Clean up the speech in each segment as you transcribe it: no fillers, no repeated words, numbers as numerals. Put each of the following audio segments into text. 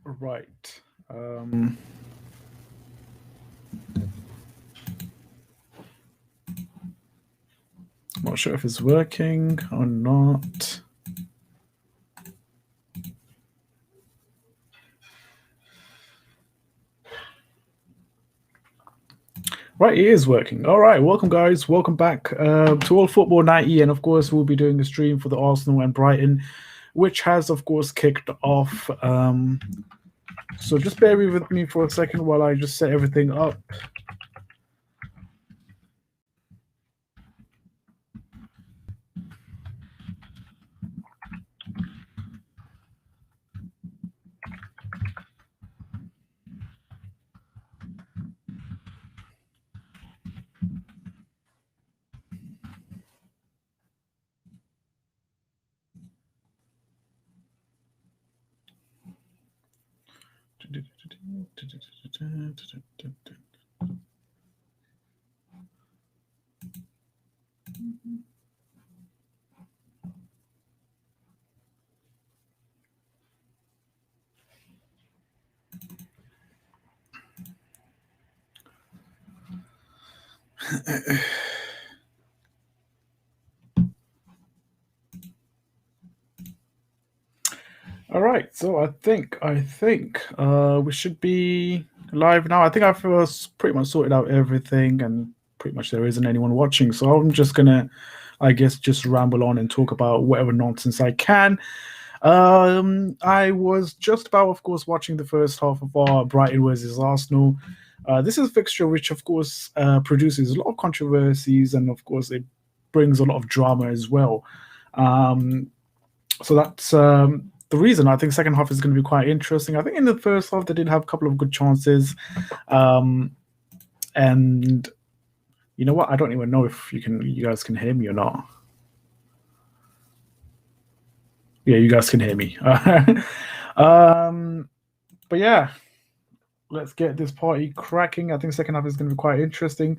Right. Not sure if it's working or not. Right, it is working. All right, welcome guys. Welcome back to All Football 90, and of course we'll be doing a stream for the Arsenal and Brighton, which has of course kicked off. So just bear with me for a second while I just set everything up. All right, so I think we should be live now. I think I've pretty much sorted out everything, and pretty much there isn't anyone watching. So I'm just gonna, I guess, just ramble on and talk about whatever nonsense I can. I was just about, of course, watching the first half of our Brighton versus Arsenal. This is a fixture which, of course, produces a lot of controversies, and of course, it brings a lot of drama as well. Um, so that's the reason. I think second half is going to be quite interesting. I think in the first half they did have a couple of good chances, and you know what? I don't even know if you guys can hear me or not. Yeah, you guys can hear me. But yeah, let's get this party cracking. I think second half is going to be quite interesting.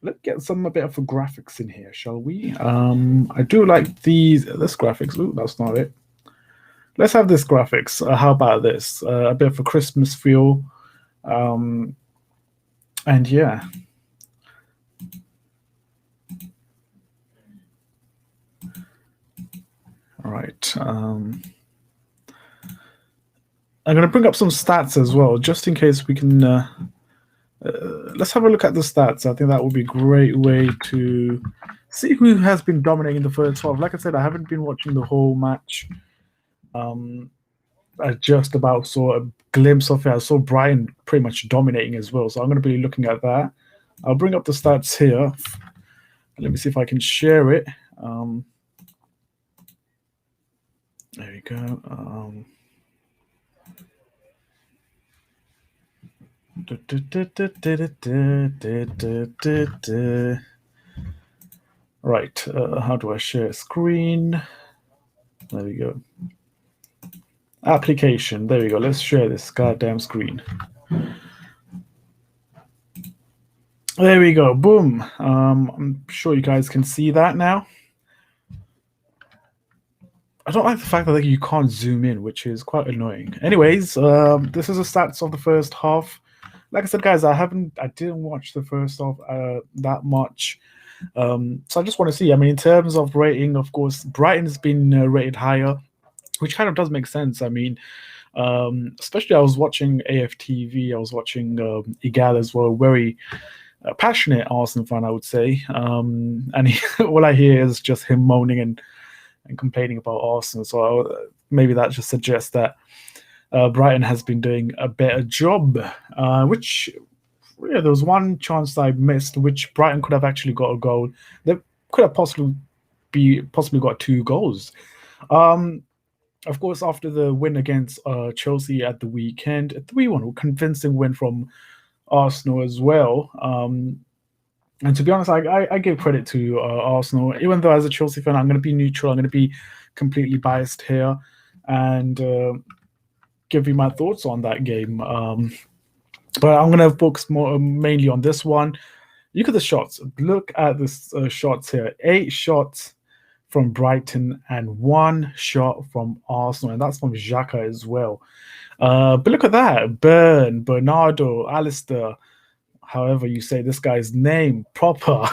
Let's get a bit of graphics in here, shall we? I do like this graphics. Ooh, that's not it. Let's have this graphics. How about this? A bit of a Christmas feel. And yeah. All right. I'm going to bring up some stats as well, just in case we can. Let's have a look at the stats. I think that would be a great way to see who has been dominating the first half. Like I said, I haven't been watching the whole match. I just about saw a glimpse of it. I saw Brian pretty much dominating as well. So I'm going to be looking at that. I'll bring up the stats here. Let me see if I can share it. There we go. Right, how do I share screen? There we go. Application, there we go. Let's share this goddamn screen. There we go, boom. I'm sure you guys can see that now. I don't like the fact that you can't zoom in, which is quite annoying. Anyways, this is the stats of the first half. Like I said, guys, I didn't watch the first half that much. So I just want to see. I mean, in terms of rating, of course, Brighton's been rated higher, which kind of does make sense. I mean, especially I was watching AFTV, I was watching Igal as well, very passionate Arsenal fan, I would say. And all I hear is just him moaning and complaining about Arsenal. So maybe that just suggests that Brighton has been doing a better job, which there was one chance I missed, which Brighton could have actually got a goal. They could have possibly got 2 goals. Of course, after the win against Chelsea at the weekend, a 3-1 convincing win from Arsenal as well. And to be honest, I give credit to Arsenal. Even though as a Chelsea fan, I'm going to be neutral. I'm going to be completely biased here and give you my thoughts on that game. But I'm going to focus mainly on this one. Look at the shots. Look at the shots here. 8 shots from Brighton and 1 shot from Arsenal, and that's from Xhaka as well. But look at that. Bernardo, Alistair, however you say this guy's name proper.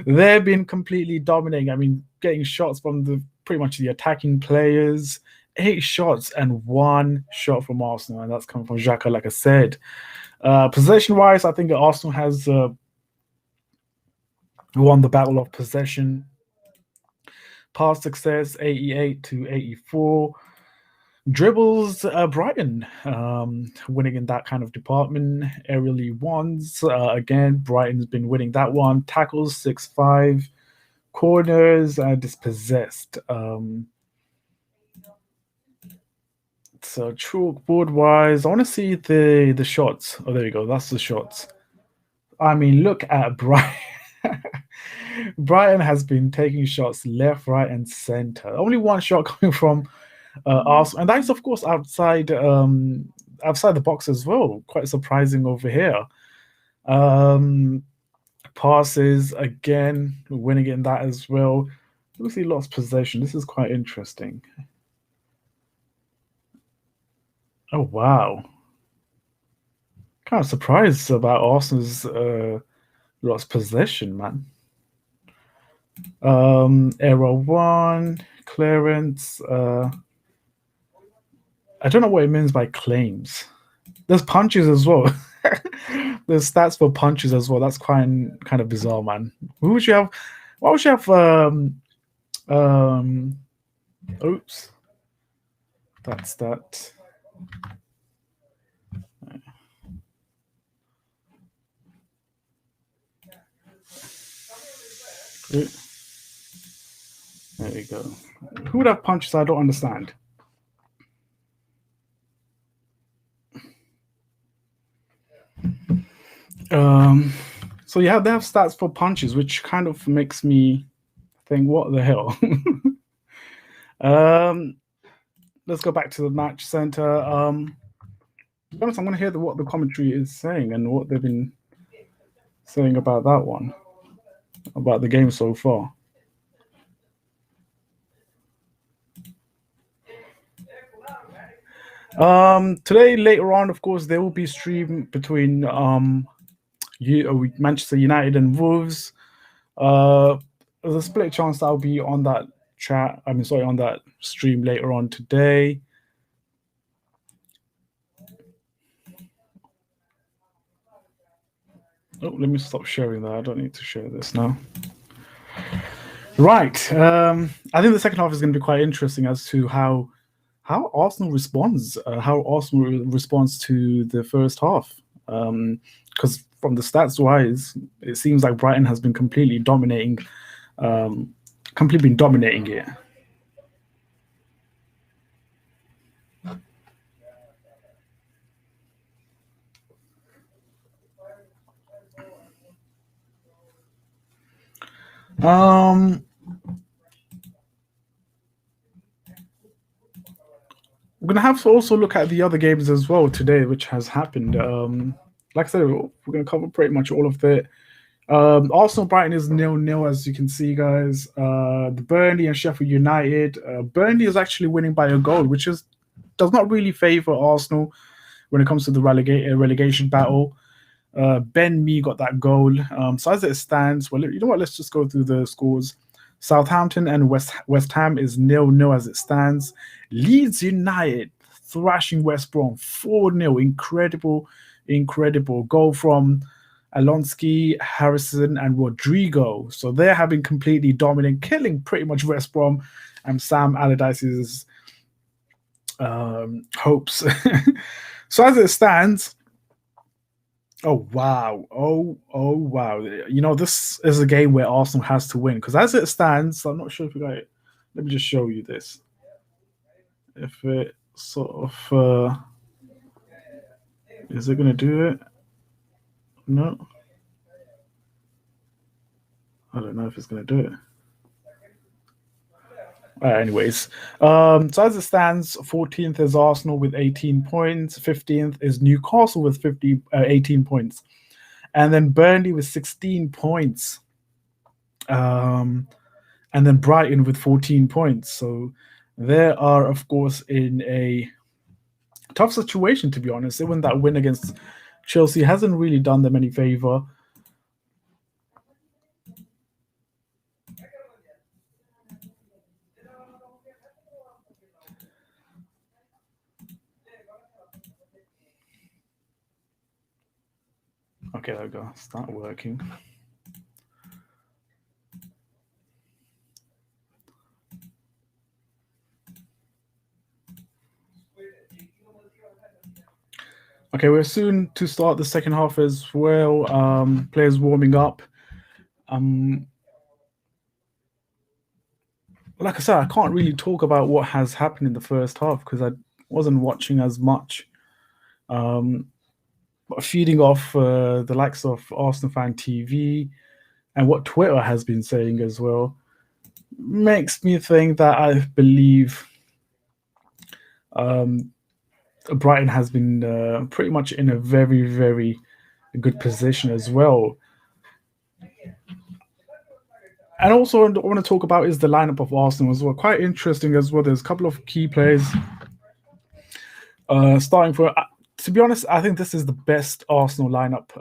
They've been completely dominating. I mean, getting shots from the pretty much the attacking players. 8 shots and 1 shot from Arsenal, and that's coming from Xhaka, like I said. Possession wise, I think Arsenal has won the battle of possession. Pass success 88 to 84. Dribbles, Brighton winning in that kind of department. Aerially ones, again, Brighton's been winning that one. Tackles 6-5. Corners, dispossessed. So chalkboard wise, I want to see the shots. Oh, there you go. That's the shots. I mean, look at Brighton. Brighton has been taking shots left, right, and center. Only 1 shot coming from Arsenal, and that's of course outside the box as well. Quite surprising over here. Passes again, winning in that as well. Looks he lost possession. This is quite interesting. Oh wow! Kind of surprised about Arsenal's lost possession, man. Error 1, clearance. I don't know what it means by claims. There's punches as well. There's stats for punches as well. That's quite kind of bizarre, man. Who would you have? Why would you have? Oops. That's that. There you go. Who would have punches? I don't understand. So yeah, they have stats for punches, which kind of makes me think, what the hell? Let's go back to the match center. I'm going to hear what the commentary is saying and what they've been saying about that one, about the game so far. Today, later on, of course, there will be stream between Manchester United and Wolves. There's a split chance that I'll be on that on that stream later on today. Oh, let me stop sharing that. I don't need to share this now. Right. I think the second half is going to be quite interesting as to how Arsenal responds, to the first half. Because from the stats wise, it seems like Brighton has been completely dominating it. We're gonna have to also look at the other games as well today, which has happened. Like I said, we're gonna cover pretty much all of it. Arsenal Brighton is 0-0, as you can see, guys. The Burnley and Sheffield United. Burnley is actually winning by a goal, which does not really favour Arsenal when it comes to the relegation battle. Ben Mee got that goal. So as it stands, well, you know what? Let's just go through the scores. Southampton and West Ham is 0-0 as it stands. Leeds United thrashing West Brom 4-0. Incredible goal from Alonski, Harrison, and Rodrigo. So they're having completely dominant, killing pretty much West Brom and Sam Allardyce's hopes. So as it stands, oh wow. You know, this is a game where Arsenal has to win, because as it stands, I'm not sure if you got it. Let me just show you this. If it sort of is it going to do it? No. I don't know if it's going to do it. Anyways, so as it stands, 14th is Arsenal with 18 points. 15th is Newcastle with 18 points. And then Burnley with 16 points. And and then Brighton with 14 points. So they are, of course, in a tough situation, to be honest. Even that win against Chelsea hasn't really done them any favor. Okay, there we go. Start working. Okay, we're soon to start the second half as well. Players warming up. Like I said, I can't really talk about what has happened in the first half because I wasn't watching as much. But feeding off the likes of Arsenal Fan TV and what Twitter has been saying as well makes me think that I believe Brighton has been pretty much in a very, very good position as well. And also, what I want to talk about is the lineup of Arsenal as well. Quite interesting as well. There's a couple of key players starting for. To be honest, I think this is the best Arsenal lineup.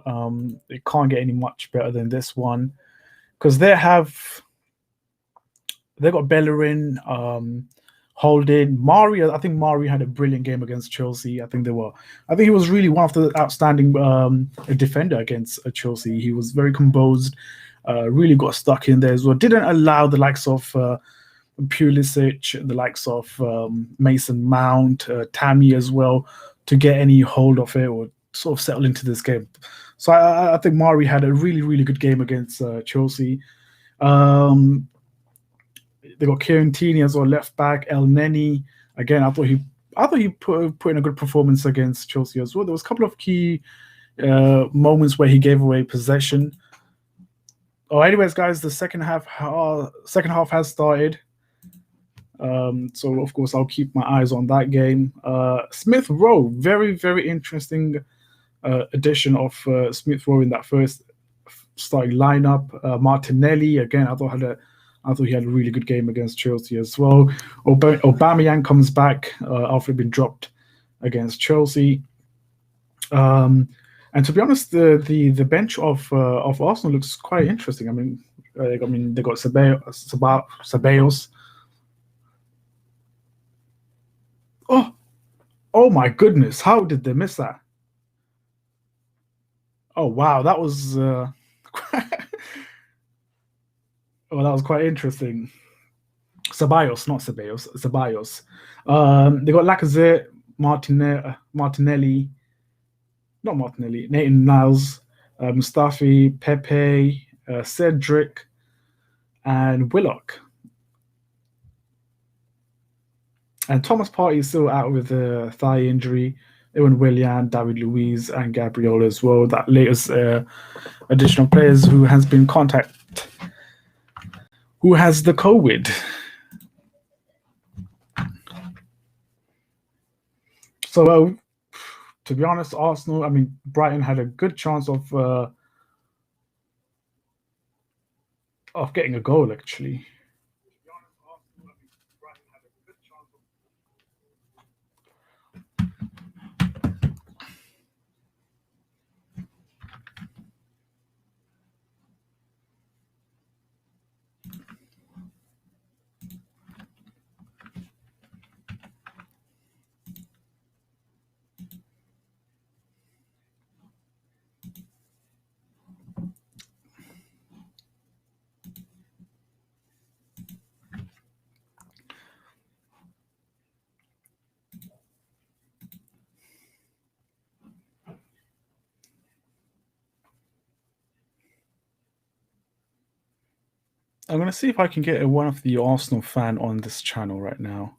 It can't get any much better than this one because they got Bellerin, Holding, Mari. I think Mari had a brilliant game against Chelsea. I think he was really one of the outstanding defender against Chelsea. He was very composed. Really got stuck in there as well. Didn't allow the likes of Pulisic, the likes of Mason Mount, Tammy as well to get any hold of it or sort of settle into this game. So I think Mari had a really, really good game against Chelsea. They got Kieran Tierney as well, left back. El Neni, again, I thought he put in a good performance against Chelsea as well. There was a couple of key moments where he gave away possession. Oh, anyways, guys, the second half has started. So of course I'll keep my eyes on that game. Smith Rowe, very, very interesting addition of Smith Rowe in that first starting lineup. Martinelli, again, I thought he had a really good game against Chelsea as well. Aubameyang comes back after being dropped against Chelsea. And to be honest, the bench of Arsenal looks quite interesting. I mean, they got Ceballos. Oh my goodness! How did they miss that? Oh wow, that was that was quite interesting. Ceballos, not Ceballos, Ceballos. They got Lacazette, Martinelli, not Martinelli, Nathan Niles, Mustafi, Pepe, Cedric, and Willock. And Thomas Partey is still out with a thigh injury. Ewan Willian, David Luiz, and Gabriel as well. That latest additional players who has been who has the COVID. So, to be honest, Arsenal, I mean, Brighton had a good chance of getting a goal, actually. I'm going to see if I can get one of the Arsenal fan on this channel right now.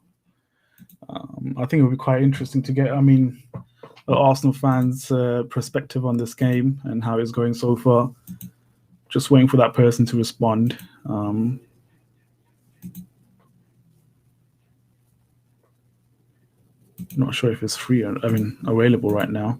I think it would be quite interesting to get, the Arsenal fans' perspective on this game and how it's going so far. Just waiting for that person to respond. Not sure if it's free. Available right now.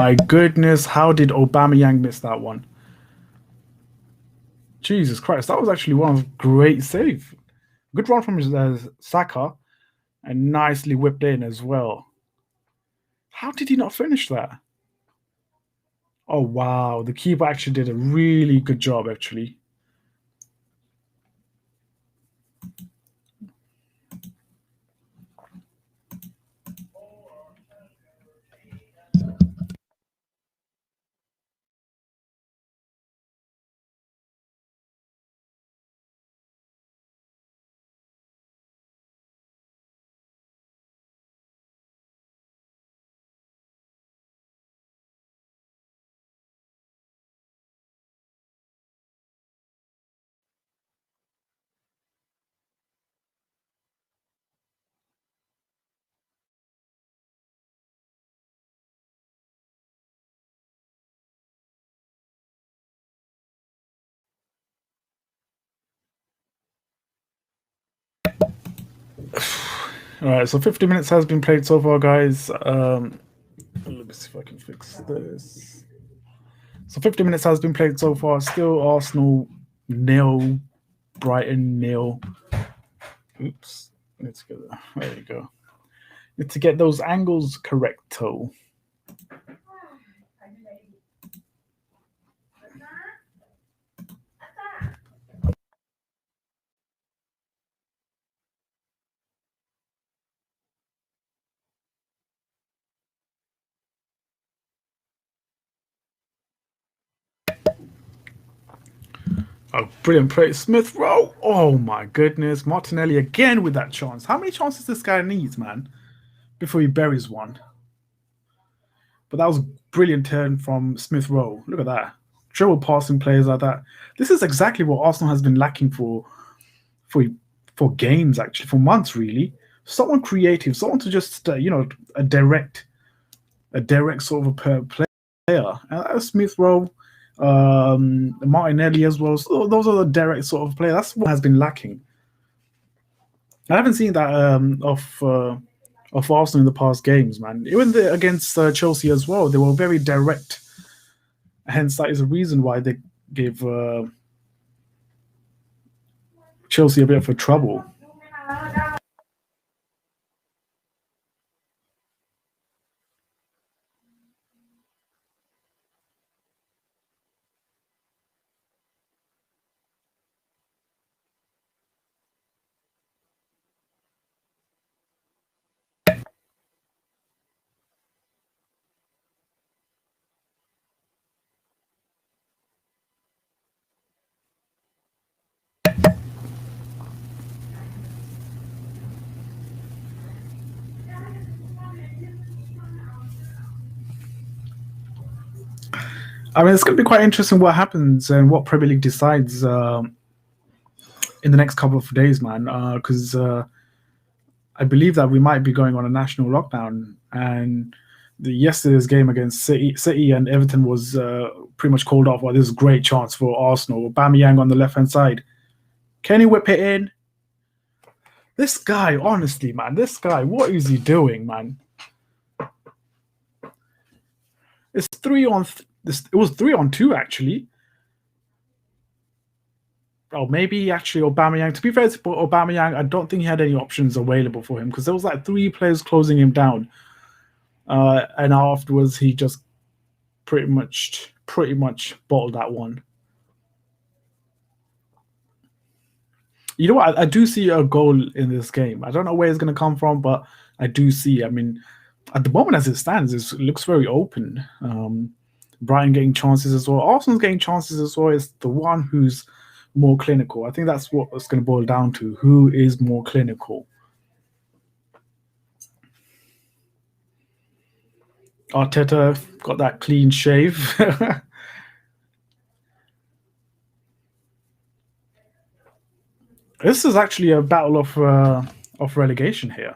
My goodness, how did Aubameyang miss that one? Jesus Christ, that was actually one of great save. Good run from Saka and nicely whipped in as well. How did he not finish that? Oh wow, the keeper actually did a really good job actually. All right, so 50 minutes has been played so far, guys. Let me see if I can fix this. So 50 minutes has been played so far. Still Arsenal nil, Brighton nil. Oops. Let's get that. There you go. Need to get those angles correcto. Oh, brilliant play. Smith Rowe. Oh my goodness. Martinelli again with that chance. How many chances this guy needs, man, before he buries one? But that was a brilliant turn from Smith Rowe. Look at that. Dribble passing players like that. This is exactly what Arsenal has been lacking for for games, actually, for months, really. Someone creative, someone to just a direct sort of a player. Smith Rowe, Martinelli as well. So those are the direct sort of players. That's what has been lacking. I haven't seen that of Arsenal in the past games, man. Even against Chelsea as well, they were very direct. Hence, that is a reason why they gave Chelsea a bit of a trouble. I mean, it's going to be quite interesting what happens and what Premier League decides in the next couple of days, man. Because I believe that we might be going on a national lockdown, and yesterday's game against City and Everton was pretty much called off. Well, this is a great chance for Arsenal. Bamiyang on the left hand side. Can he whip it in? This guy, honestly, man, this guy, what is he doing, man? It's three on. It was 3-on-2 actually. Oh, maybe actually Aubameyang. To be fair to Aubameyang, I don't think he had any options available for him because there was like three players closing him down, and afterwards he just pretty much bottled that one. You know what? I do see a goal in this game. I don't know where it's going to come from, but I do see. I mean, at the moment as it stands, it looks very open. Brighton getting chances as well. Arsenal's getting chances as well. Is the one who's more clinical. I think that's what it's going to boil down to. Who is more clinical? Arteta got that clean shave. This is actually a battle of relegation here.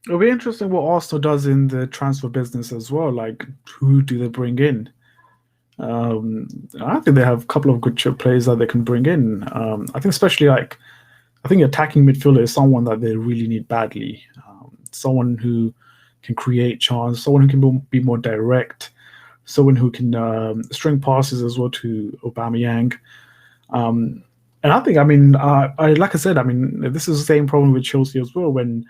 It'll be interesting what Arsenal does in the transfer business as well. Like, who do they bring in? Um, I think they have a couple of good players that they can bring in. I think especially like I think attacking midfielder is someone that they really need badly. Someone who can create chance, someone who can be more direct, someone who can string passes as well to Aubameyang. Um, and I think, I mean, like I said, I mean, this is the same problem with Chelsea as well. When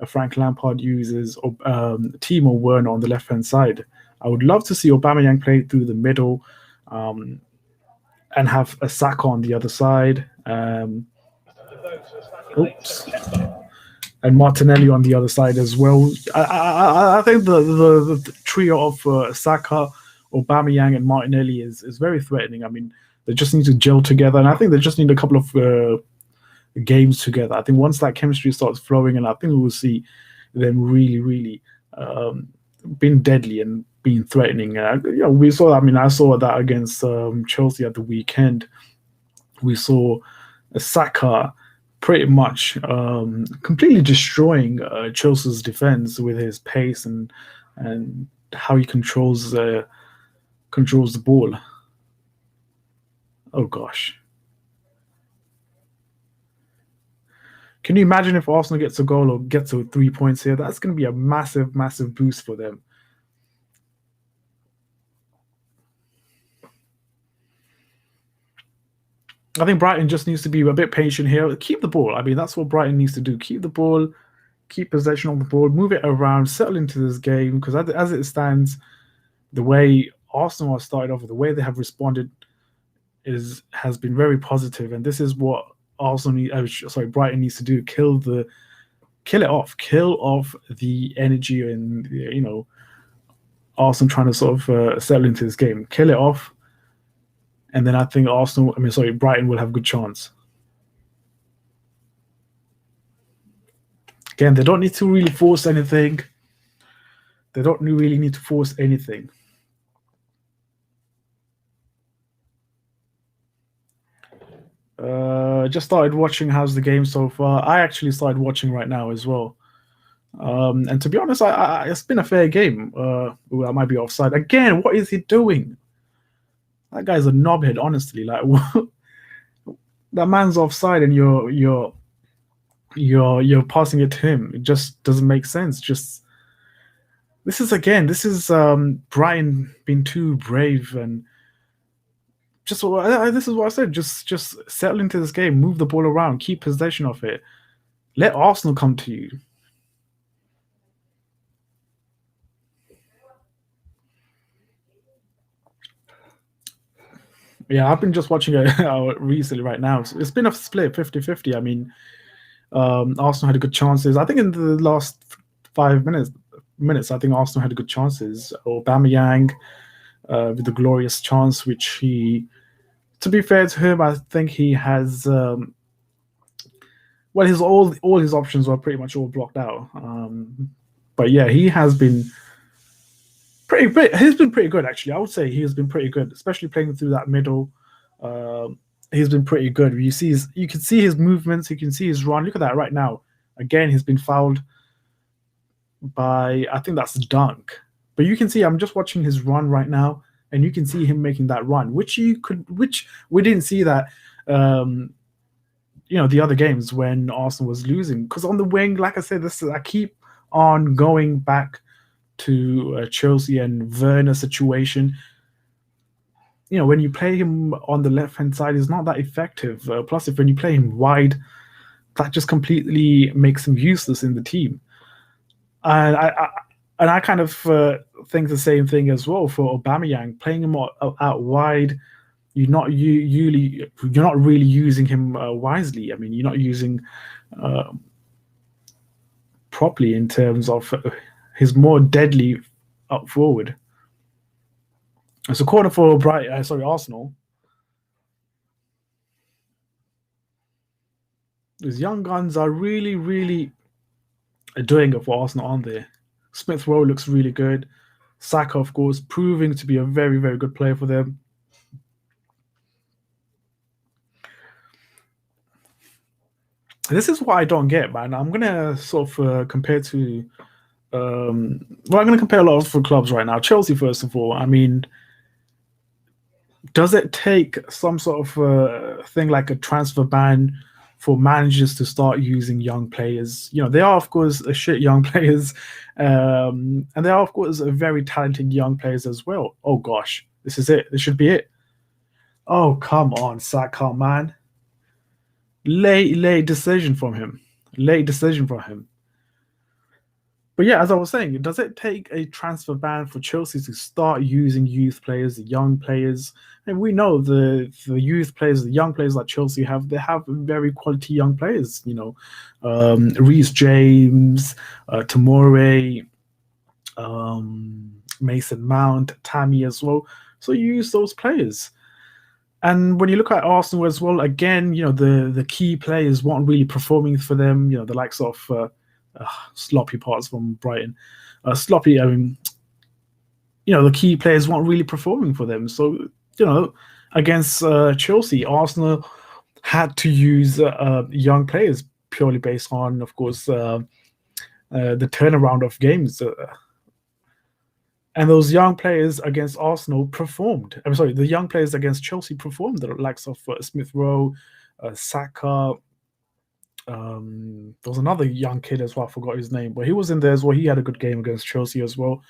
Frank Lampard uses Timo Werner on the left hand side, I would love to see Aubameyang play through the middle um, and have a Saka on the other side. Oops. And Martinelli on the other side as well. I think the trio of Saka, Aubameyang, and Martinelli is very threatening. I mean, they just need to gel together, and I think they just need a couple of games together. I think once that chemistry starts flowing, and I think we will see them really, really being deadly and being threatening. We saw. I mean, I saw that against Chelsea at the weekend. We saw Saka pretty much completely destroying Chelsea's defense with his pace and how he controls the ball. Oh gosh. Can you imagine if Arsenal gets a goal or gets to 3 points here? That's going to be a massive, massive boost for them. I think Brighton just needs to be a bit patient here. Keep the ball. I mean, that's what Brighton needs to do. Keep the ball, keep possession of the ball, move it around, settle into this game. Because as it stands, the way Arsenal have started off, the way they have responded has been very positive, and this is what Brighton needs to do: kill off the energy and Arsenal trying to sort of settle into this game, kill it off, and then I think Brighton will have a good chance. Again, they don't need to really force anything. They don't really need to force anything. Just started watching. How's the game so far? I actually started watching right now as well. And to be honest, it's been a fair game. I might be offside again. What is he doing? That guy's a knobhead. Honestly, like that man's offside, and you're passing it to him. It just doesn't make sense. Just this is Brian being too brave and just this is what I said. Just settle into this game, move the ball around, keep possession of it. Let Arsenal come to you. Yeah, I've been just watching it recently right now. It's been a split 50-50. I mean, Arsenal had good chances. I think in the last 5 minutes, I think Arsenal had good chances. Aubameyang with the glorious chance, which to be fair to him, I think he has. His all his options were pretty much all blocked out. But yeah, he has been he's been pretty good actually. I would say he has been pretty good, especially playing through that middle. He's been pretty good. You can see his movements, you can see his run. Look at that right now. Again, he's been fouled by I think that's Dunk. But you can see I'm just watching his run right now, and you can see him making that run, which we didn't see that the other games when Arsenal was losing. Because on the wing, like I said, I keep on going back to Chelsea and Werner situation. When you play him on the left hand side, he's not that effective. Plus, when you play him wide, that just completely makes him useless in the team. And I kind of think the same thing as well for Aubameyang. Playing him out wide, you're not really using him wisely. I mean, you're not using properly in terms of his more deadly up forward. It's a corner for Arsenal. These young guns are really, really doing it for Arsenal, aren't they? Smith Rowe looks really good. Saka, of course, proving to be a very, very good player for them. This is what I don't get, man. I'm gonna sort of compare to well, I'm gonna compare a lot of different clubs right now. Chelsea, first of all. I mean, does it take some sort of thing like a transfer ban for managers to start using young players? You know, they are of course a shit young players, and they are of course a very talented young players as well. Oh gosh, this is it. This should be it. Oh come on, Saka, man. Late decision from him. Late decision from him. But yeah, as I was saying, does it take a transfer ban for Chelsea to start using youth players, the young players? And we know the youth players, the young players that Chelsea have, they have very quality young players. You know, Reece James, Tamore, Mason Mount, Tammy as well. So you use those players. And when you look at Arsenal as well, again, you know, the key players weren't really performing for them. You know, the likes of sloppy parts from Brighton, sloppy. I mean, you know, the key players weren't really performing for them. So you know, against Chelsea, Arsenal had to use young players purely based on, of course, the turnaround of games. And those young players against Arsenal performed. I'm sorry, the young players against Chelsea performed. The likes of Smith Rowe, Saka. There was another young kid as well. I forgot his name, but he was in there as well. He had a good game against Chelsea as well.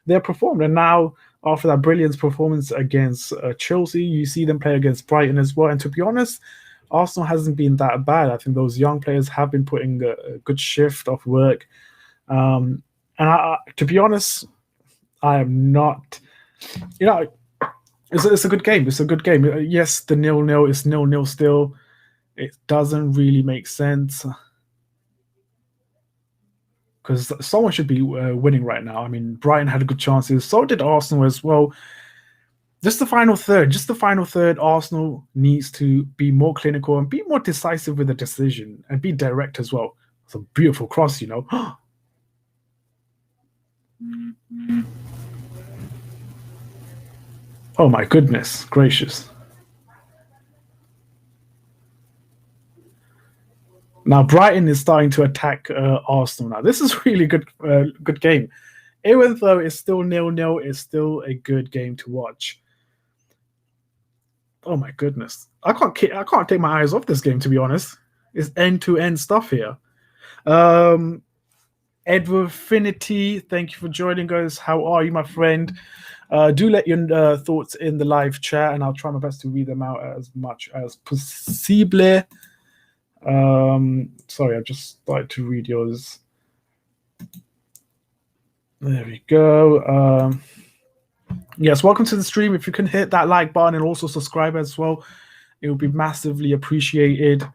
They performed, and now after that brilliant performance against Chelsea, you see them play against Brighton as well. And to be honest, Arsenal hasn't been that bad. I think those young players have been putting a good shift of work. And to be honest, I am not. You know, it's a good game. It's a good game. Yes, the 0-0 is 0-0 still. It doesn't really make sense because someone should be winning right now. I mean, Brighton had good chances. So did Arsenal as well. Just the final third. Just the final third. Arsenal needs to be more clinical and be more decisive with the decision and be direct as well. It's a beautiful cross, you know. Oh my goodness gracious! Now Brighton is starting to attack Arsenal. Now this is really good game. Even though it's still 0-0, it's still a good game to watch. Oh my goodness, I can't take my eyes off this game, to be honest. It's end to end stuff here. Um, Edward Finity, thank you for joining us. How are you, my friend? Do let your thoughts in the live chat, and I'll try my best to read them out as much as possible. Sorry, I just started to read yours. There we go. Yes, welcome to the stream. If you can hit that like button and also subscribe as well, it would be massively appreciated.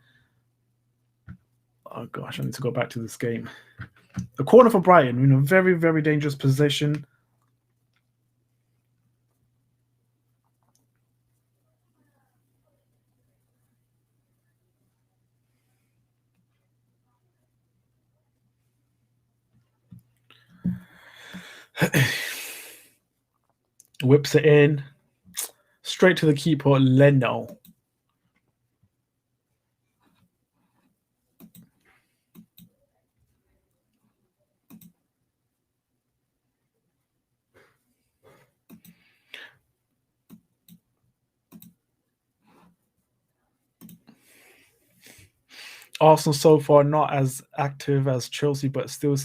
Oh gosh, I need to go back to this game. The corner for Brighton, in a very, very dangerous position. Whips it in. Straight to the keeper, Leno. Arsenal so far not as active as Chelsea, but still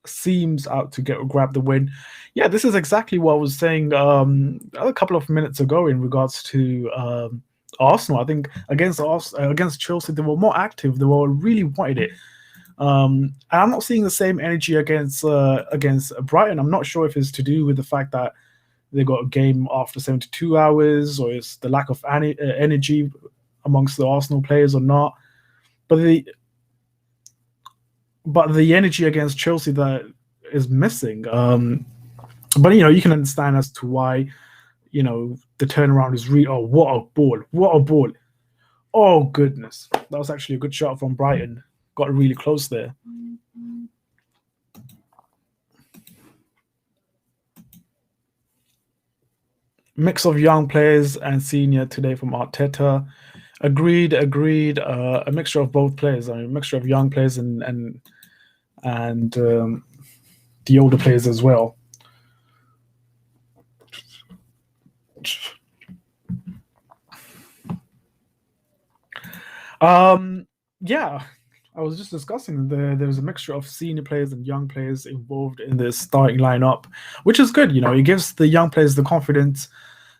seems out to grab the win. Yeah, this is exactly what I was saying a couple of minutes ago in regards to Arsenal. I think against Chelsea they were more active. They were really wanted it. And I'm not seeing the same energy against Brighton. I'm not sure if it's to do with the fact that they got a game after 72 hours, or it's the lack of energy amongst the Arsenal players or not. But the energy against Chelsea that is missing. But you know, you can understand as to why. You know, the turnaround is really. Oh, what a ball! What a ball! Oh goodness, that was actually a good shot from Brighton. Got really close there. Mix of young players and senior today from Arteta. Agreed, agreed. A mixture of both players. I mean, a mixture of young players and the older players as well. Um, yeah, I was just discussing there's a mixture of senior players and young players involved in the starting lineup, which is good. You know, it gives the young players the confidence,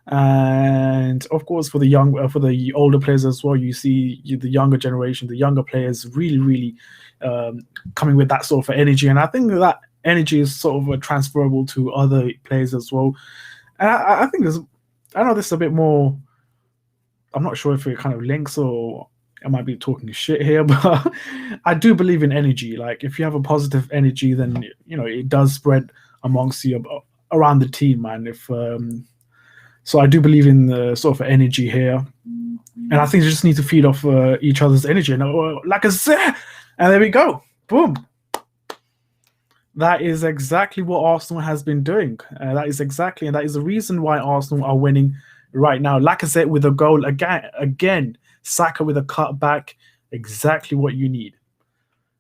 and of course for the older players as well. You see the younger generation, the younger players, really coming with that sort of energy, and I think that energy is sort of transferable to other players as well. And I think there's, I know this is a bit more. I'm not sure if it kind of links or I might be talking shit here, but I do believe in energy. Like if you have a positive energy, then you know it does spread amongst you around the team, man. If so, I do believe in the sort of energy here, and I think you just need to feed off each other's energy. And like I said, and there we go, boom. That is exactly what Arsenal has been doing. That is exactly, and that is the reason why Arsenal are winning right now. Lacazette with a goal again. Saka with a cutback, exactly what you need,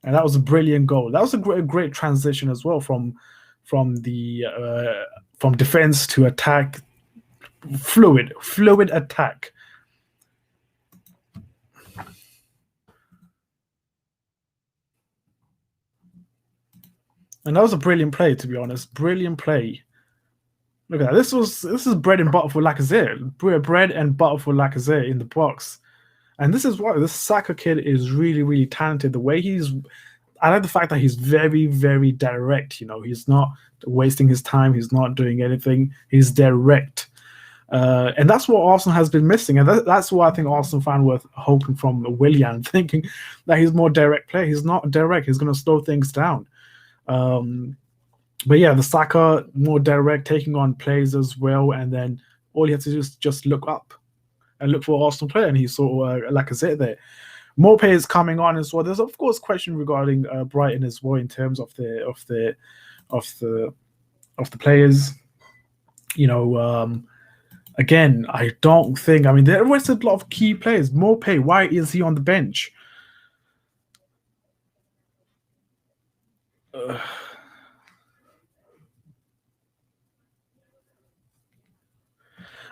and that was a brilliant goal. That was a great transition as well from the from defense to attack. Fluid attack. And that was a brilliant play, to be honest. Brilliant play. Look at that. This is bread and butter for Lacazette. Bread and butter for Lacazette in the box. And this is what this Saka kid is really talented. The way I like the fact that he's very direct. You know, he's not wasting his time. He's not doing anything. He's direct. And that's what Arsenal has been missing, and that's what I think Arsenal fan were hoping from Willian, thinking that he's more direct player. He's not direct. He's going to slow things down. Um, but yeah, the Saka more direct, taking on plays as well, and then all he had to do is just look up and look for Arsenal player, and he saw Lacazette there. More players coming on as well. There's of course question regarding Brighton as well in terms of of the of the players. You know, again, I don't think. I mean, there was a lot of key players. More pay. Why is he on the bench? Uh,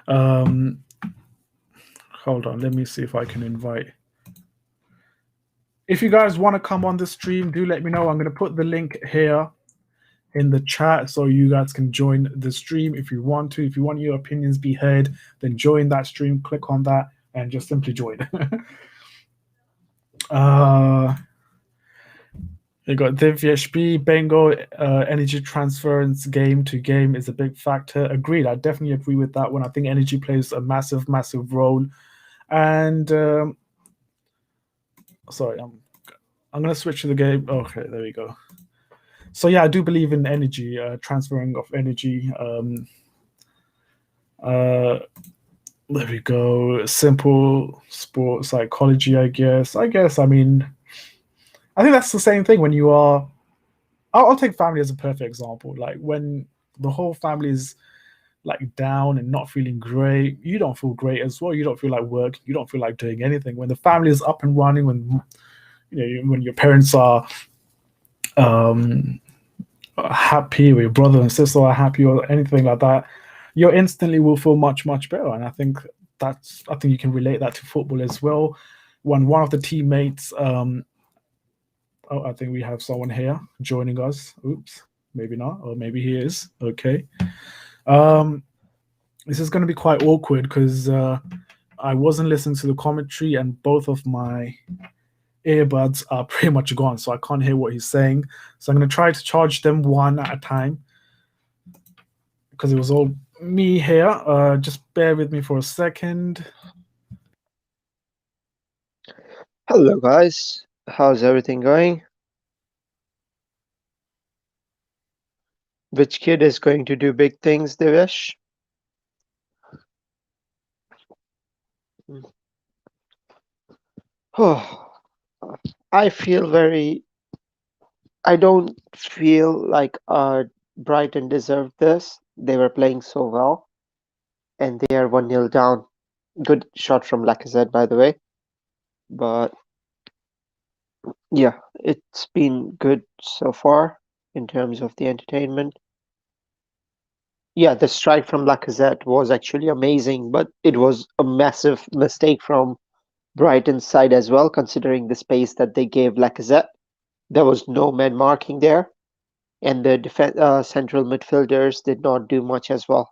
um, hold on. Let me see if I can invite. If you guys want to come on the stream, do let me know. I'm going to put the link here in the chat so you guys can join the stream if you want to. If you want your opinions be heard, then join that stream. Click on that and just simply join. uh, you got Divyesh B, Bengal, energy transference game to game is a big factor. Agreed. I definitely agree with that one. I think energy plays a massive role. And sorry, I'm gonna switch to the game. Okay, there we go. So yeah, I do believe in energy, transferring of energy. Uh, there we go. Simple sport psychology, I guess. I mean, I think that's the same thing when you are. I'll take family as a perfect example. Like when the whole family is like down and not feeling great, you don't feel great as well. You don't feel like work. You don't feel like doing anything. When the family is up and running, when you know when your parents um, are happy, or your brother and sister are happy, or anything like that, you instantly will feel much better. And I think you can relate that to football as well. When one of the teammates, oh, I think we have someone here joining us. Oops, maybe not, or maybe he is. Okay. Um, this is going to be quite awkward because I wasn't listening to the commentary, and both of my earbuds are pretty much gone, so I can't hear what he's saying. So I'm going to try to charge them one at a time because it was all me here. Just bear with me for a second. Hello, guys. How's everything going? Which kid is going to do big things, Devesh? Oh, I feel very. I don't feel like Brighton deserved this. They were playing so well, and they are 1-0 down. Good shot from Lacazette, by the way. But yeah, it's been good so far in terms of the entertainment. Yeah, the strike from Lacazette was actually amazing, but it was a massive mistake from Brighton's side as well, considering the space that they gave Lacazette. There was no man marking there, and the central midfielders did not do much as well.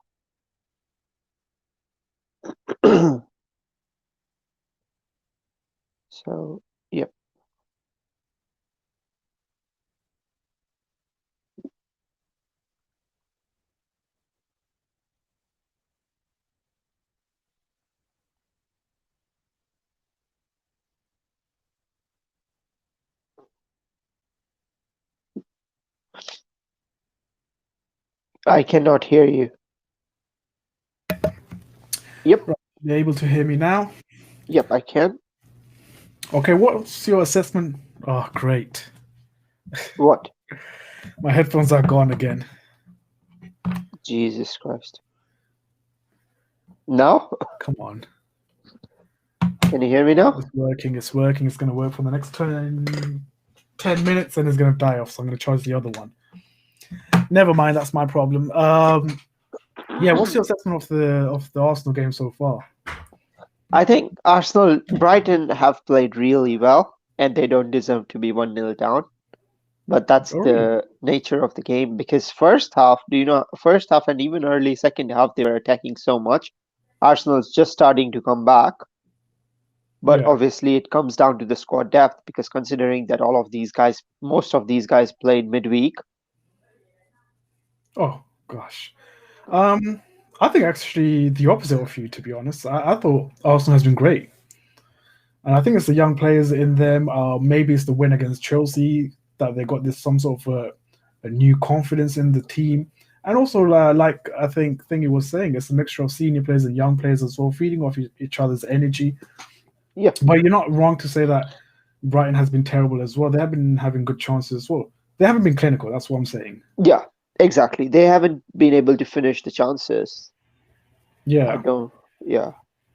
So, yeah, I cannot hear you. Yep, Right. You're able to hear me now? yep, I can. Okay, what's your assessment? Oh, great. What? My headphones are gone again. Jesus Christ. Now? Come on. Can you hear me now? It's working, it's working. It's going to work for the next 10 minutes and it's going to die off. So I'm going to charge the other one. Never mind, that's my problem. Yeah, what's your assessment of the Arsenal game so far? I think Brighton have played really well, and they don't deserve to be 1-0 down. But that's Oh, really? the nature of the game because first half and even early second half, they were attacking so much. Arsenal's just starting to come back, but Yeah. obviously it comes down to the squad depth because considering that most of these guys played midweek. Oh, gosh. Um, I think actually the opposite of you, to be honest. I thought Arsenal has been great. And I think it's the young players in them. Maybe it's the win against Chelsea that they got this some sort of a new confidence in the team. And also, like I think Thingy was saying, it's a mixture of senior players and young players as well, feeding off each other's energy. Yeah, But you're not wrong to say that Brighton has been terrible as well. They have been having good chances as well. They haven't been clinical. That's what I'm saying. yeah, exactly. They haven't been able to finish the chances. I Yeah, don't. Yeah,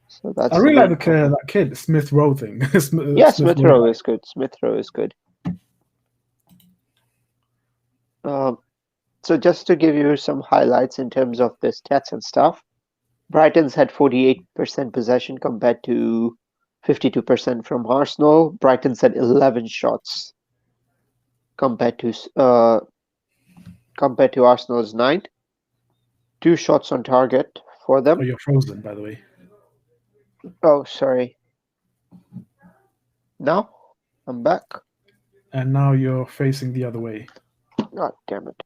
so I that's the really like main problem. that kid Smith Rowe thing. Yeah, Smith Smith Rowe. Rowe is good. Smith Rowe is good. Um, so just to give you some highlights in terms of the stats and stuff, Brighton's had 48% possession compared to 52% from Arsenal. Brighton's had 11 shots compared to Arsenal's 9. 2 shots on target for Oh, them. you're frozen, by the way. Oh, sorry. Now I'm back. And now you're facing the other way. God damn it.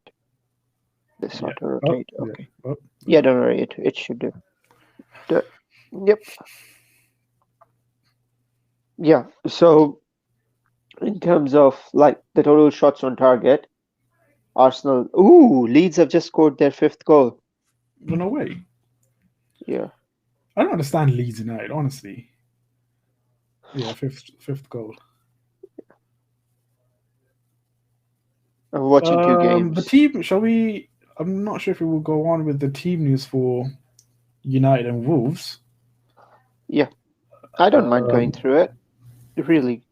This Yeah. auto Oh, rotate. yeah. Okay. Oh, Yeah, don't worry. It should do. Yep. Yeah. So in terms of like the total shots on target, Arsenal. Ooh, Leeds have just scored their 5th goal. no way. Yeah. I don't understand Leeds United, honestly. Yeah, fifth goal. I'm watching 2 The games. team. Shall we? I'm not sure if we will go on with the team news for United and Wolves. Yeah. I don't mind going Um, through it. Really.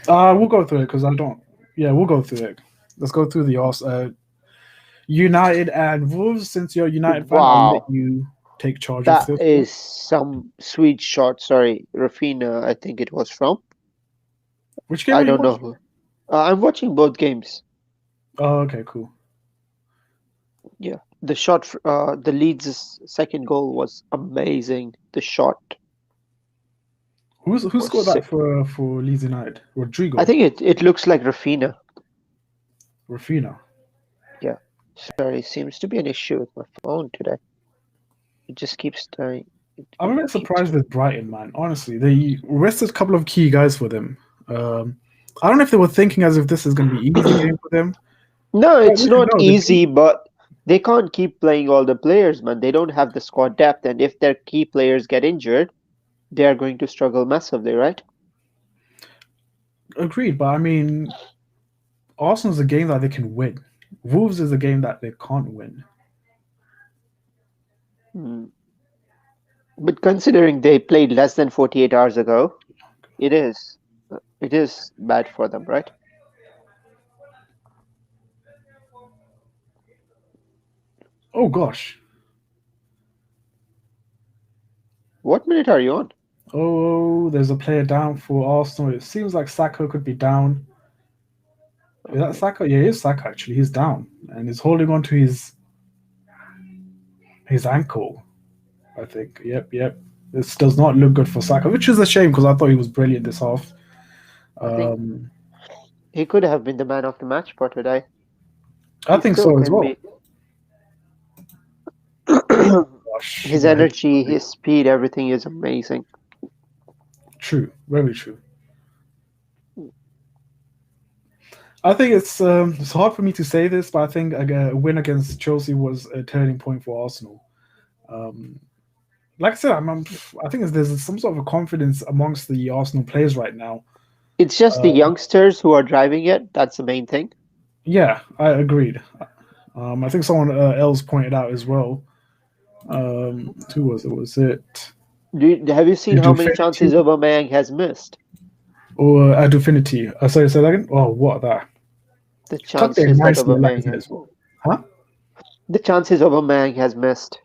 we'll go through it because I don't. Yeah, we'll go through it. Let's go through the United and Wolves. Since you're a United fan, I'll let Wow. you take charge of That this one. is some sweet shot. Sorry, Rafina, I think it was from. Which game I are you don't know watching? who. I'm watching both games. Oh, okay, cool. Yeah. The Leeds' second goal was amazing. The shot Who was scored that sick. for Leeds United? I Rodrigo, think it looks like Rafina. Rafina. Yeah. Sorry, seems to be an issue with my phone today. It just keeps dying. I'm a It bit keeps. surprised with Brighton, man. Honestly, they rested a couple of key guys for them. I don't know if they were thinking as if this is going to be easy game for them. No, But it's we should not know the easy, team. but they can't keep playing all the players, man. They don't have the squad depth, and if their key players get injured, they are going to struggle massively, right? Agreed, but I mean, Arsenal's a game that they can win. Wolves is a game that they can't win. Hmm. But considering they played less than 48 hours ago, it is. It is bad for them, right? Oh gosh. What minute are you on? Oh, there's a player down for Arsenal. It seems like Saka could be down. Is that Okay. Saka? Yeah, it is Saka actually. He's down and he's holding on to his ankle. I think. Yep, yep. This does not look good for Saka, which is a shame because I thought he was brilliant this half. I think Um, he could have been the man of the match for today. I He think still so as can well. be. Gosh, His my head. energy, his speed, everything is amazing. True, very true. I think it's hard for me to say this, but I think a win against Chelsea was a turning point for Arsenal. Um, like I said, I think there's some sort of a confidence amongst the Arsenal players right now. It's just the Uh, youngsters who are driving it. That's the main thing. yeah, I agreed. I think someone else pointed out as well. Who was it? Was it Have you seen how many chances Dufinity Aubameyang has missed? or Dufinity? Sorry, say that again. Oh, what that? The Tucked in chances that nicely, like I Aubameyang said has, as well. Huh? the chances Aubameyang has missed.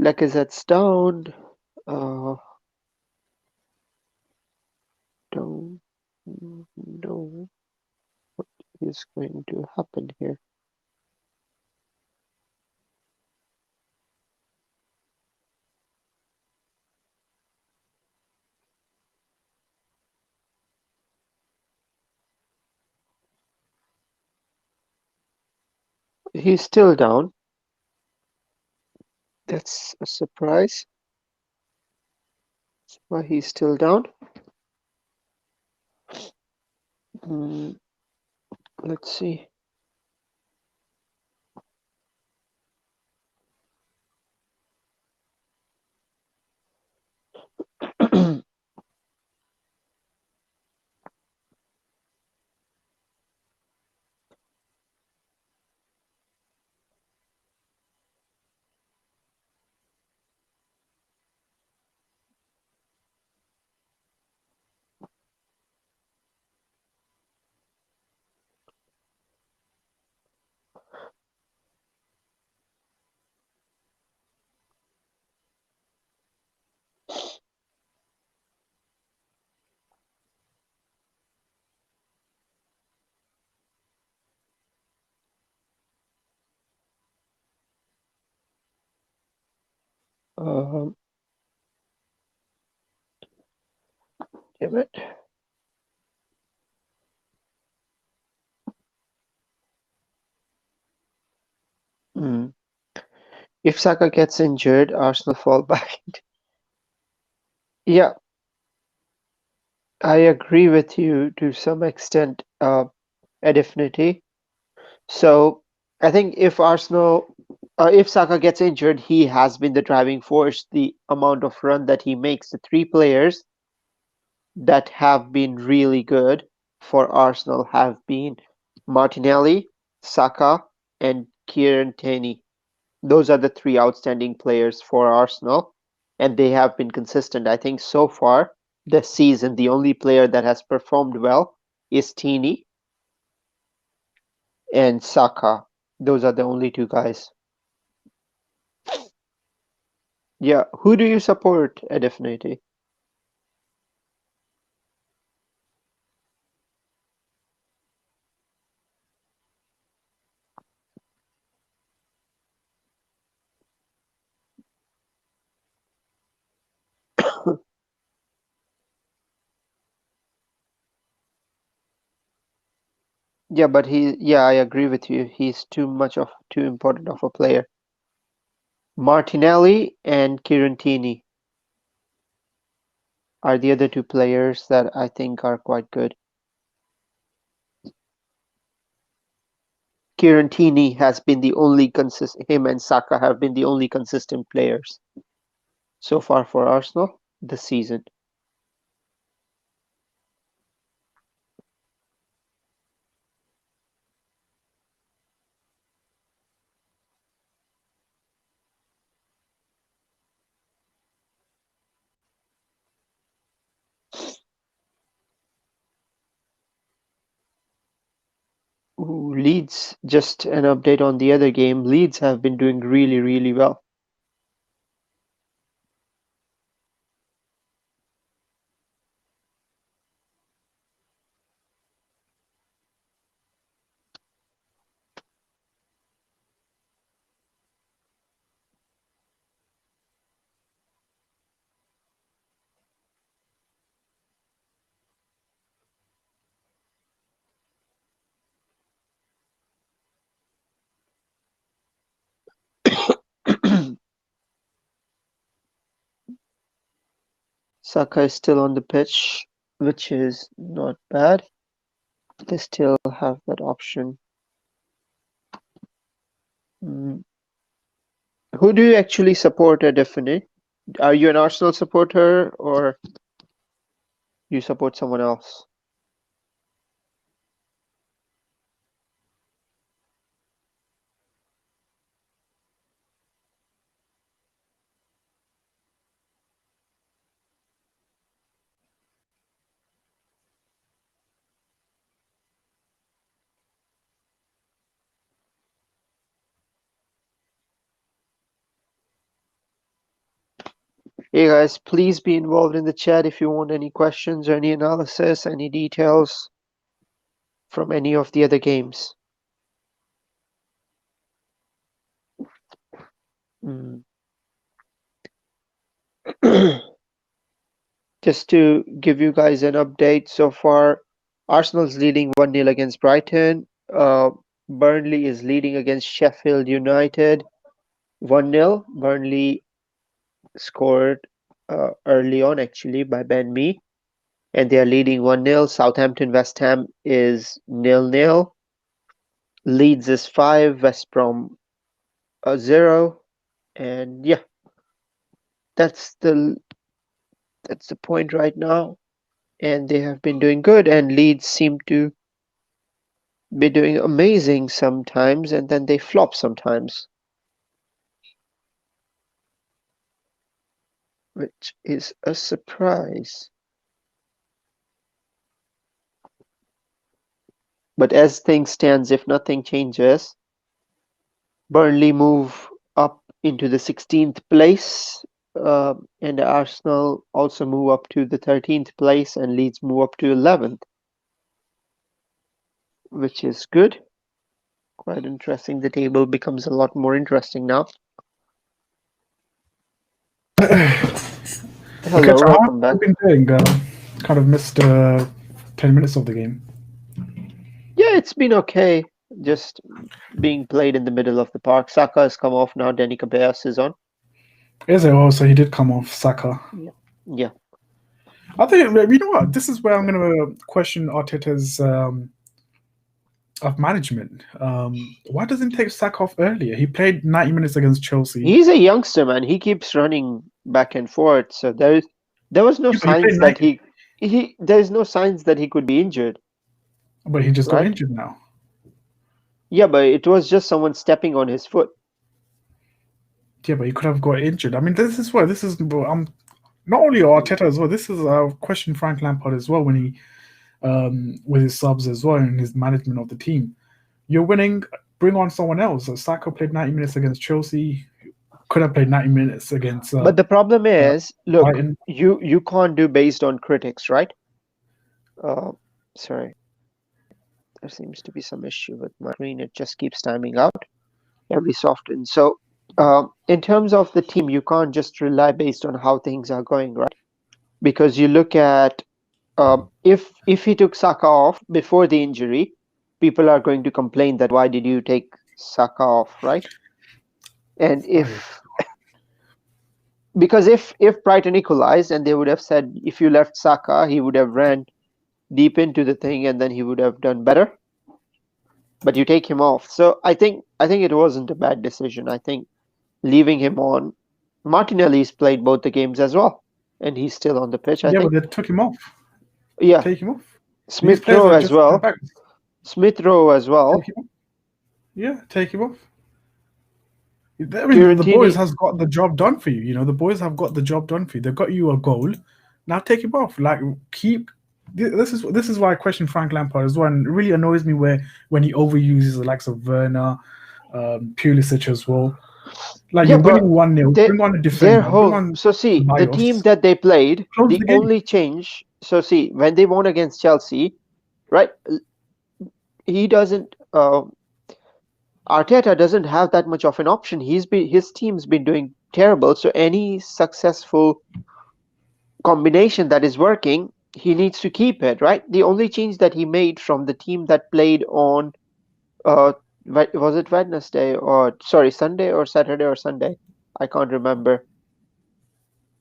Lacazette's down. Uh, don't know what is going to happen here. He's still down. That's a surprise. Why he's still down? Mm, let's see. Um, damn it. Mm. If Saka gets injured, Arsenal fall back. Yeah, I agree with you to some extent, Affinity. So I think if Saka gets injured, he has been the driving force. The amount of run that he makes, the three players that have been really good for Arsenal have been Martinelli, Saka, and Kieran Tierney. Those are the three outstanding players for Arsenal, and they have been consistent. I think so far this season, the only player that has performed well is Tierney and Saka. Those are the only two guys. Yeah, who do you support, Definitely? Yeah, but I agree with you. He's too important of a player. Martinelli and Kieran Tierney are the other two players that I think are quite good. Kieran Tierney has been the only him and Saka have been the only consistent players so far for Arsenal this season. Ooh, Leeds, just an update on the other game. Leeds have been doing really, really well. Saka is still on the pitch, which is not bad. They still have that option. Mm. Who do you actually support at Definite? Are you an Arsenal supporter or you support someone else? Hey guys, please be involved in the chat if you want any questions or any analysis, any details from any of the other games. Mm. Just to give you guys an update, so far Arsenal's leading 1-0 against Brighton. Burnley is leading against Sheffield United 1-0. Burnley scored early on actually by Ben Mee, and they are leading 1-0. Southampton West Ham is 0-0. Leeds is 5, West Brom 0, and yeah, that's the point right now. And they have been doing good, and Leeds seem to be doing amazing sometimes, and then they flop sometimes, which is a surprise. But as things stands, if nothing changes, Burnley move up into the 16th place, and Arsenal also move up to the 13th place, and Leeds move up to 11th, which is good. Quite interesting. The table becomes a lot more interesting now. Okay, Hello, so how have welcome back. you been doing? Kind of missed 10 minutes of the game. Yeah, it's been okay. Just being played in the middle of the park. Saka has come off now. Danny Cabeas is on. Is it? Oh, so he did come off Saka. Yeah. I think, you know what? This is where I'm going to question Arteta's of management. Why doesn't he take Saka off earlier? He played 90 minutes against Chelsea. He's a youngster, man. He keeps running back and forth. So there was no Yeah, but he played signs that 90, there's no signs that he could be injured, but he just got right? injured now. Yeah, but it was just someone stepping on his foot. Yeah, but he could have got injured. I mean, this is why this is. Not only Arteta as well. This is a question Frank Lampard as well when he with his subs as well and his management of the team. You're winning, bring on someone else. So Saka played 90 minutes against Chelsea. Could have played 90 minutes against But the problem is, look, Brighton. you can't do based on critics, right? Sorry, there seems to be some issue with my screen. It just keeps timing out every so often. So, in terms of the team, you can't just rely based on how things are going, right? Because you look at if he took Saka off before the injury, people are going to complain that why did you take Saka off, right? And because if Brighton equalized and they would have said if you left Saka, he would have ran deep into the thing and then he would have done better. But you take him off. So I think it wasn't a bad decision. I think leaving him on. Martinelli's played both the games as well, and he's still on the pitch. I Yeah, think. but they took him off. Yeah, Take him off. These Smith players Rowe are as just well. back. Smith Rowe as well. Take him off. Yeah, take him off. I mean, the boys has got the job done for you. You know, the boys have got the job done for you. They've got you a goal. Now take him off. Like keep this is why I question Frank Lampard as well. And it really annoys me when he overuses the likes of Werner, Pulisic as well. Like Yeah, you're winning but 1-0, they bring on a their defender, bring whole on so see the team Ceballos, that they played, close the the game. only change. So see when they won against Chelsea, right? He doesn't. Arteta doesn't have that much of an option. His team's been doing terrible. So any successful combination that is working, he needs to keep it, right? The only change that he made from the team that played on uh was it Wednesday or sorry Sunday or Saturday or Sunday? I can't remember.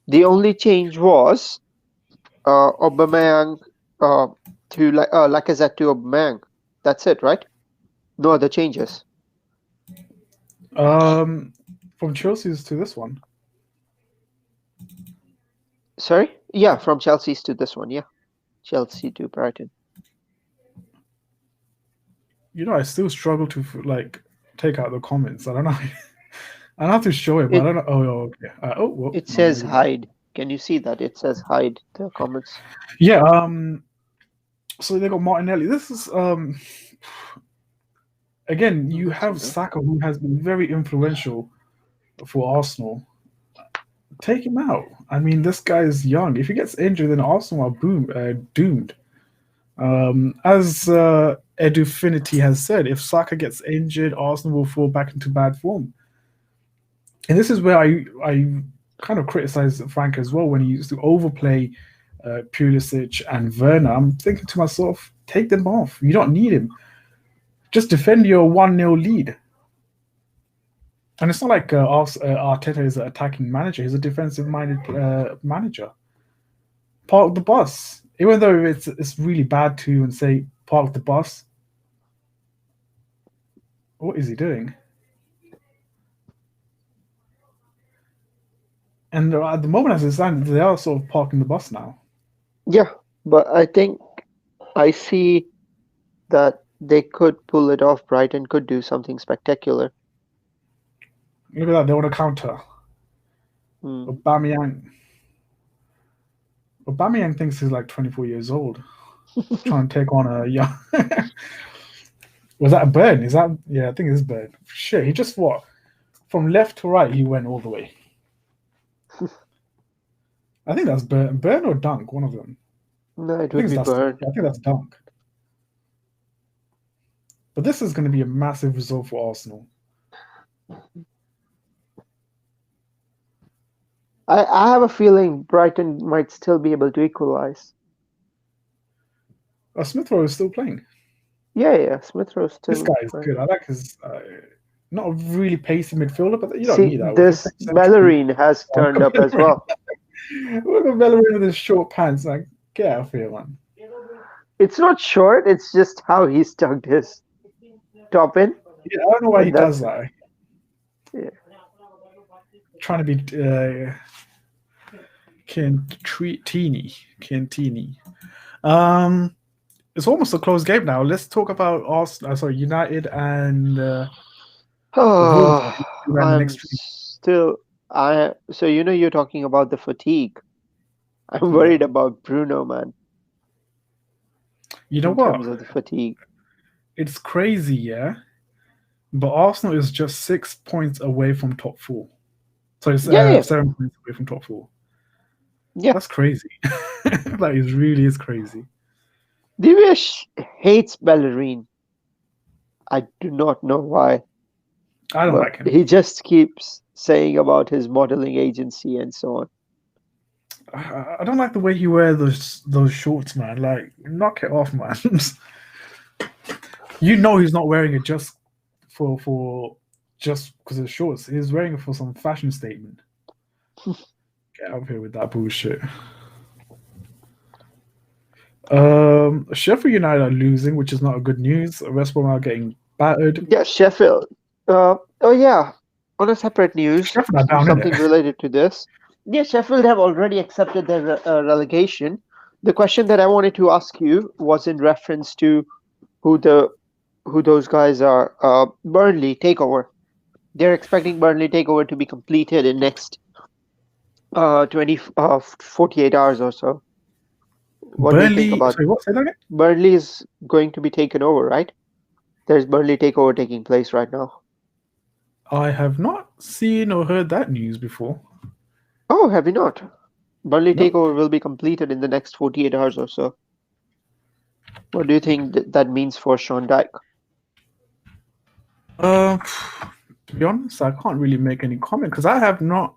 The only change was Aubameyang to Lacazette to Aubameyang. That's it, right? No other changes. Um, from Chelsea's to this one, Sorry? Yeah, from Chelsea's to this one. Yeah, Chelsea to Brighton. I still struggle to like take out the comments. I don't know. I have to show it, but I It don't know. Oh, okay. Well, it no, says maybe not. hide. Can you see that? It says hide the comments. Yeah. So they got Martinelli. This is again. You That's have okay. Saka, who has been very influential for Arsenal. Take him out. I mean, this guy is young. If he gets injured, then Arsenal are doomed. As Edu Finity has said, if Saka gets injured, Arsenal will fall back into bad form. And this is where I kind of criticize Frank as well when he used to overplay Pulisic and Werner. I'm thinking to myself, take them off. You don't need him. Just defend your 1-0 lead. And it's not like Arteta is an attacking manager. He's a defensive-minded manager. Park the bus. Even though it's really bad to even say park the bus. What is he doing? And at the moment, as it stands, they are sort of parking the bus now. Yeah, but I think I see that they could pull it off. Brighton could do something spectacular. Look at that. They want to counter. Hmm. Aubameyang. Aubameyang thinks he's like 24 years old, trying to take on a young. Was that a burn? Is that? Yeah, I think it's burn. Shit, he just what? From left to right, he went all the way. I think that's burn or dunk, one of them. No, it I think would it's be that's. Burn. I think that's dunk. But this is going to be a massive result for Arsenal. I have a feeling Brighton might still be able to equalize. Smith Rowe is still playing. Yeah. Smith Rowe This still guy is playing. good. I like his. Not a really pacey midfielder, but you don't See, need that. If you're this playing centrally, Bellerin has look turned at up as Bellerin. well. Look at Bellerin with his short pants. Like, get out of here, man. It's not short, it's just how he's tucked his top in. Yeah, I don't know why he But does that's that. yeah. Trying to be Cantini. Um, it's almost a close game now. Let's talk about Arsenal. Sorry, United and Wolves. Oh, Around the I'm next week. still I so you're talking about the fatigue. I'm Yeah. worried about Bruno, man, You know in what? terms of the fatigue. It's crazy, yeah. But Arsenal is just 6 points away from top four. So it's Yeah, yeah, 7 points away from top four. yeah. That's crazy. That is really is crazy. Divesh hates Bellerin. I do not know why, I don't but like him. he just keeps saying about his modeling agency and so on. I don't like the way he wears those shorts, man. Like, knock it off, man. You know he's not wearing it just for just because of shorts. He's wearing it for some fashion statement. Get out of here with that bullshit. Sheffield United are losing, which is not a good news. West Brom are getting battered. Yeah, Sheffield. Oh yeah. On a separate news, Sheffield are down in it. something related to this. Yeah, Sheffield have already accepted their relegation. The question that I wanted to ask you was in reference to who the who those guys are. Burnley takeover. They're expecting Burnley takeover to be completed in next 48 hours or so. What do you think Burnley. about Sorry, what? Say that again. Burnley is going to be taken over, right? There's Burnley takeover taking place right now. I have not seen or heard that news before. Oh, have you not? Burnley Nope. takeover will be completed in the next 48 hours or so. What do you think that means for Sean Dyke? Uh, to be honest, I can't really make any comment because I have not.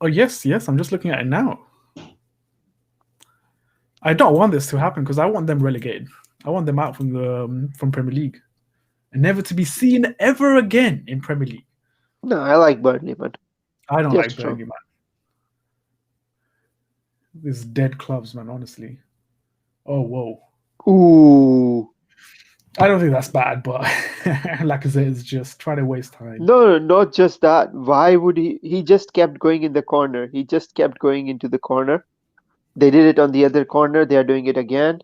Oh yes, yes. I'm just looking at it now. I don't want this to happen because I want them relegated. I want them out from the from Premier League and never to be seen ever again in Premier League. No, I like Burnley, man. I don't They're like strong. Burnley, man. These dead clubs, man. Honestly. Oh whoa. Ooh. I don't think that's bad, but like I said, it's just trying to waste time. No, not just that. Why would he? He just kept going in the corner. He just kept going into the corner. They did it on the other corner. They are doing it again.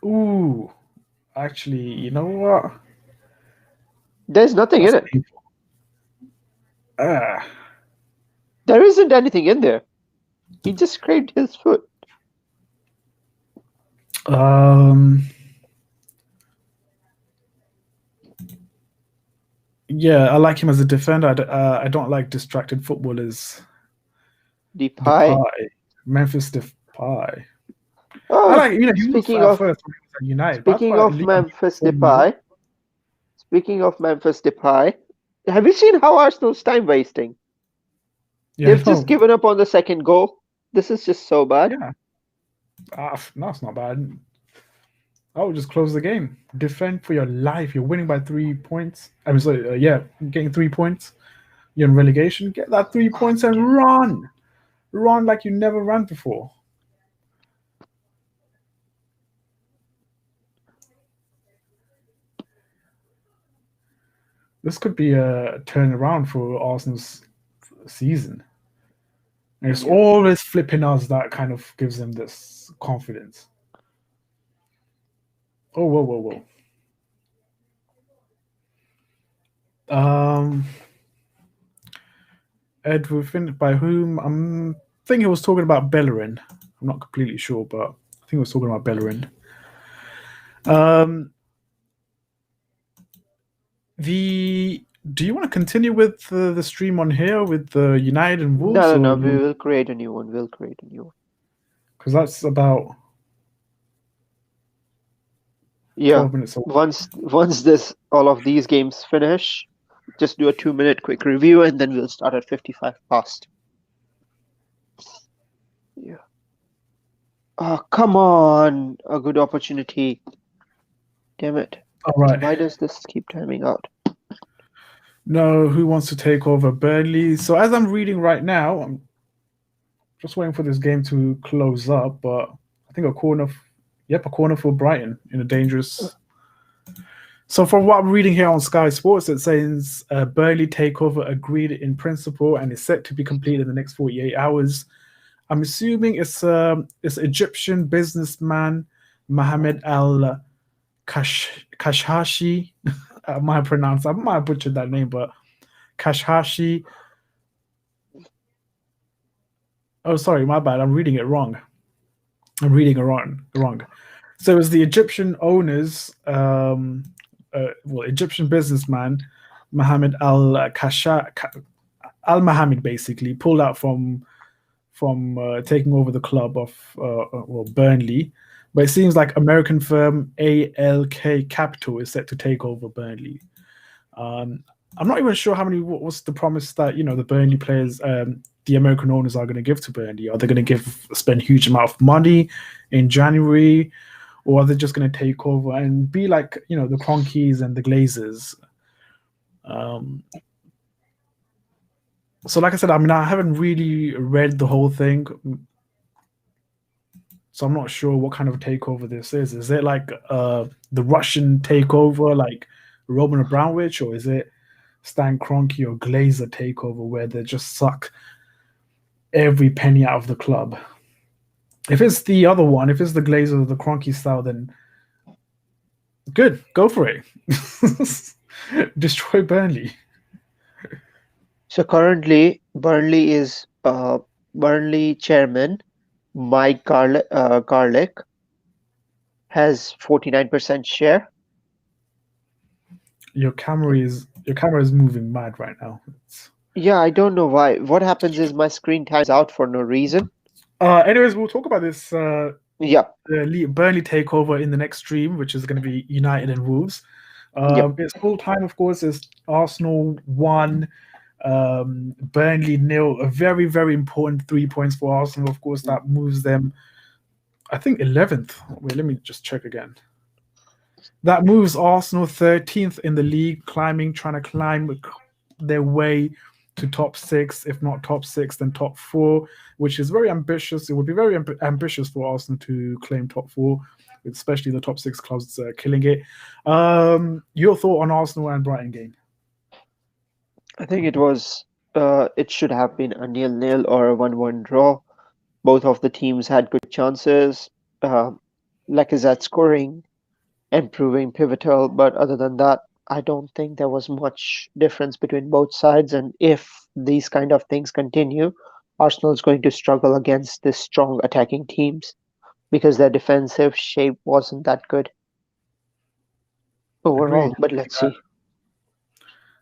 Ooh, actually, you know what? There's nothing That's in it. painful. Ah, There isn't anything in there. He just scraped his foot. um, yeah, I like him as a defender. I don't like distracted footballers. Depay. Depay, Memphis Depay. I Oh, like, you know, he was speaking at of first when he was at United, but I speaking thought of leaving Memphis so new. Depay. Speaking of Memphis Depay, have you seen how Arsenal's time wasting? Yeah, They've just no, given up on the second goal. This is just so bad. yeah, no, it's not bad. I would just close the game. Defend for your life. You're winning by 3 points. I mean, sorry, yeah, getting 3 points. You're in relegation. Get that 3 points and run. Run like you never ran before. This could be a turnaround for Arsenal's season. And it's Yeah. always flipping us that kind of gives them this confidence. Oh, whoa, whoa, whoa. Ed Ruffin, by whom I'm thinking he was talking about Bellerin. I'm not completely sure, but I think he was talking about Bellerin. Do you want to continue with the stream on here with the United and Wolves, No. or We will create a new one. We'll create a new one. because that's about Yeah. 12 minutes away. Once this all of these games finish, just do a 2-minute quick review, and then we'll start at 55 past. Yeah. Oh, come on! A good opportunity. Damn it. All right. Why does this keep timing out? No, who wants to take over Burnley? So as I'm reading right now, I'm just waiting for this game to close up, but I think a corner. Yep, a corner for Brighton in a dangerous. So from what I'm reading here on Sky Sports, it says Burnley takeover agreed in principle and is set to be completed in the next 48 hours. I'm assuming it's Egyptian businessman Mohammed Al Kashashi. I might have butchered that name, but Kashashi. Oh, sorry, my bad. I'm reading it wrong. I'm reading it wrong. So it's the Egyptian owners, Egyptian businessman Mohammed Al Al Mohammed basically pulled out from taking over the club of Burnley, but it seems like American firm ALK Capital is set to take over Burnley. I'm not even sure what's the promise that the Burnley players, the American owners are going to give to Burnley. Are they going to spend a huge amount of money in January, or are they just going to take over and be like the Cronkies and the Glazers? So like I said, I mean, I haven't really read the whole thing, so I'm not sure what kind of takeover this is. Is it like the Russian takeover, like Roman Abramovich, or is it Stan Kroenke or Glazer takeover, where they just suck every penny out of the club? If it's the other one, if it's the Glazer or the Kroenke style, then good, go for it. Destroy Burnley. So currently, Burnley is Burnley chairman Mike Garlic has 49% share. Your camera is moving mad right now. Yeah, I don't know why. What happens is my screen times out for no reason. Anyways, we'll talk about this Yeah, Burnley takeover in the next stream, which is going to be United and Wolves. yep. It's full time, of course. It's Arsenal 1, Burnley nil. A very, very important 3 points for Arsenal. Of course, that moves them, I think, 11th. Wait, let me just check again. That moves Arsenal 13th in the league, trying to climb their way to top six. If not top six, then top four, which is very ambitious. It would be very ambitious for Arsenal to claim top four, especially the top six clubs killing it. Your thought on Arsenal and Brighton game? I think it should have been a 0-0 or a 1-1 draw. Both of the teams had good chances. Uh, Lacazette scoring and proving pivotal, but other than that, I don't think there was much difference between both sides. And if these kind of things continue, Arsenal is going to struggle against the strong attacking teams because their defensive shape wasn't that good Agreed. overall. But let's see.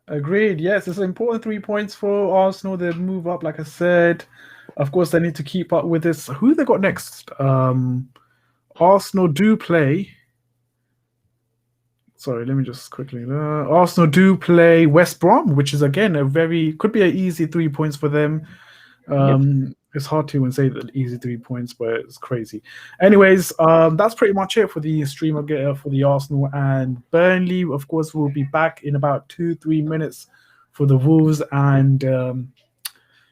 Agreed. Yes, it's an important 3 points for Arsenal. They move up, like I said. Of course, they need to keep up with this. Who they got next? Arsenal do play. Sorry, let me just quickly. Arsenal do play West Brom, which is again could be an easy 3 points for them. Yep. It's hard to even say that easy 3 points, but it's crazy. Anyways, that's pretty much it for the stream for the Arsenal and Burnley. Of course, we'll be back in about 2-3 minutes for the Wolves and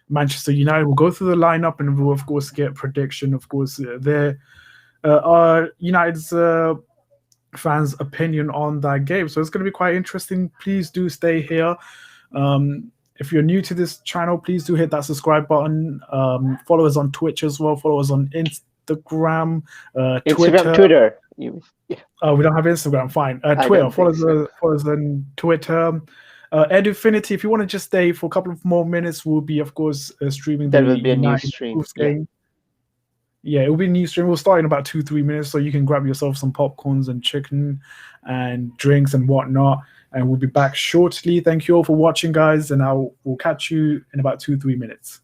Manchester United. We'll go through the lineup and we'll of course get prediction. Of course, there are United's fans' opinion on that game. So it's going to be quite interesting. Please do stay here. If you're new to this channel, please do hit that subscribe button. Follow us on Twitch as well. Follow us on Instagram, Instagram, Twitter. Twitter. Oh, we don't have Instagram. Fine. I Twitter. don't think so. Follow us on Twitter. Edufinity, if you want to just stay for a couple of more minutes, we'll be, of course, streaming the There will be a new United stream. Wolves Yeah. game. Yeah, it will be a new stream. We'll start in about 2-3 minutes, so you can grab yourself some popcorns and chicken and drinks and whatnot. And we'll be back shortly. Thank you all for watching, guys, and we'll catch you in about 2-3 minutes.